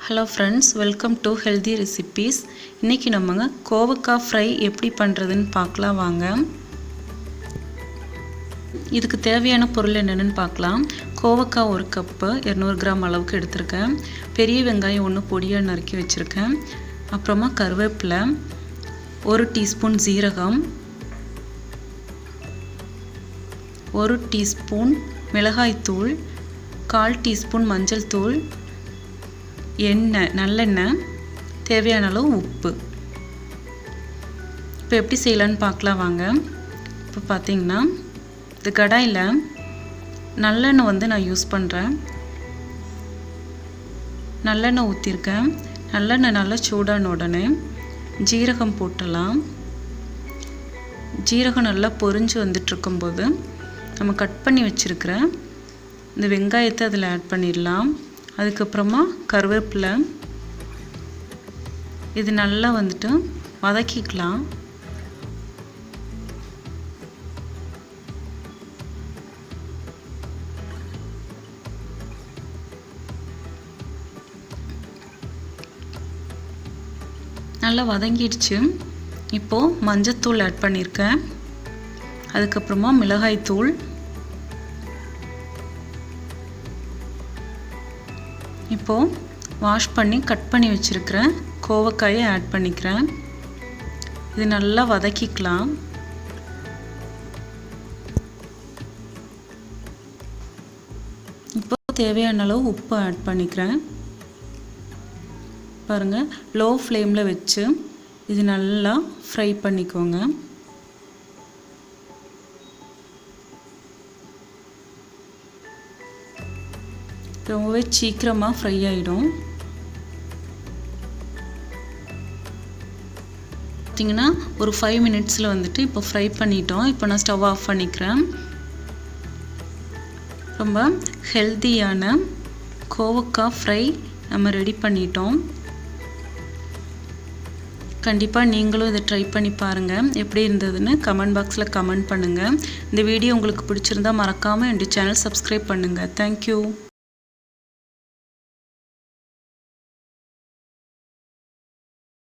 Hello friends, welcome to healthy recipes. இன்னைக்கு நம்ம கோவக்காய் ஃப்ரை எப்படி பண்றதுன்னு பார்க்கலாம் வாங்க. இதுக்கு தேவையான பொருள் என்னன்னு பார்க்கலாம். கோவக்காய் 1 கப் 200 கிராம் அளவுக்கு எடுத்துர்க்கேன். பெரிய வெங்காயம் 1 பொடியா நறுக்கி வச்சிருக்கேன். அப்புறமா கருவேப்பிலை, 1 டீஸ்பூன் ஜீரகம், 1 டீஸ்பூன் மிளகாய் தூள், 1/4 டீஸ்பூன் மஞ்சள் தூள், எண்ணெய் நல்லெண்ணெய், தேவையான அளவு உப்பு. இப்போ எப்படி செய்யலான்னு பார்க்கலாம் வாங்க. இப்போ பார்த்தீங்கன்னா இந்த கடாயில் நல்லெண்ணெய் நான் யூஸ் பண்ணுறேன். நல்லெண்ணெய் ஊற்றிருக்கேன். நல்லெண்ணெய் நல்லா சூடான உடனே ஜீரகம் போட்டலாம். ஜீரகம் நல்லா பொரிஞ்சு வந்துட்டு இருக்கும்போது நம்ம கட் பண்ணி வச்சிருக்கிற இந்த வெங்காயத்தை அதில் ஆட் பண்ணிடலாம். அதுக்கப்புறமா கருவேப்பிலை, இது நல்லா வதக்கிக்கலாம். நல்லா வதங்கிடுச்சு. இப்போது மஞ்சத்தூள் ஆட் பண்ணியிருக்கேன். அதுக்கப்புறமா மிளகாய் தூள், இப்போது வாஷ் பண்ணி கட் பண்ணி வச்சுருக்கிற கோவக்காயை ஆட் பண்ணிக்கிறேன். இது நல்லா வதக்கிக்கலாம். இப்போ தேவையான அளவு உப்பு ஆட் பண்ணிக்கிறேன். பாருங்கள், லோ ஃப்ளேமில் வச்சு இது நல்லா ஃப்ரை பண்ணிக்கோங்க. ரொம்பவே சீக்கிரமாக ஃப்ரை ஆகிடும். பார்த்தீங்கன்னா ஒரு 5 மினிட்ஸில் இப்போ ஃப்ரை பண்ணிட்டோம். இப்போ நான் ஸ்டவ் ஆஃப் பண்ணிக்கிறேன். ரொம்ப ஹெல்த்தியான கோவக்காய் ஃப்ரை நம்ம ரெடி பண்ணிட்டோம். கண்டிப்பாக நீங்களும் இதை ட்ரை பண்ணி பாருங்கள். எப்படி இருந்ததுன்னு கமெண்ட் பாக்ஸில் கமெண்ட் பண்ணுங்கள். இந்த வீடியோ உங்களுக்கு பிடிச்சிருந்தா மறக்காமல் என்னுடைய சேனல் சப்ஸ்கிரைப் பண்ணுங்கள். தேங்க்யூ.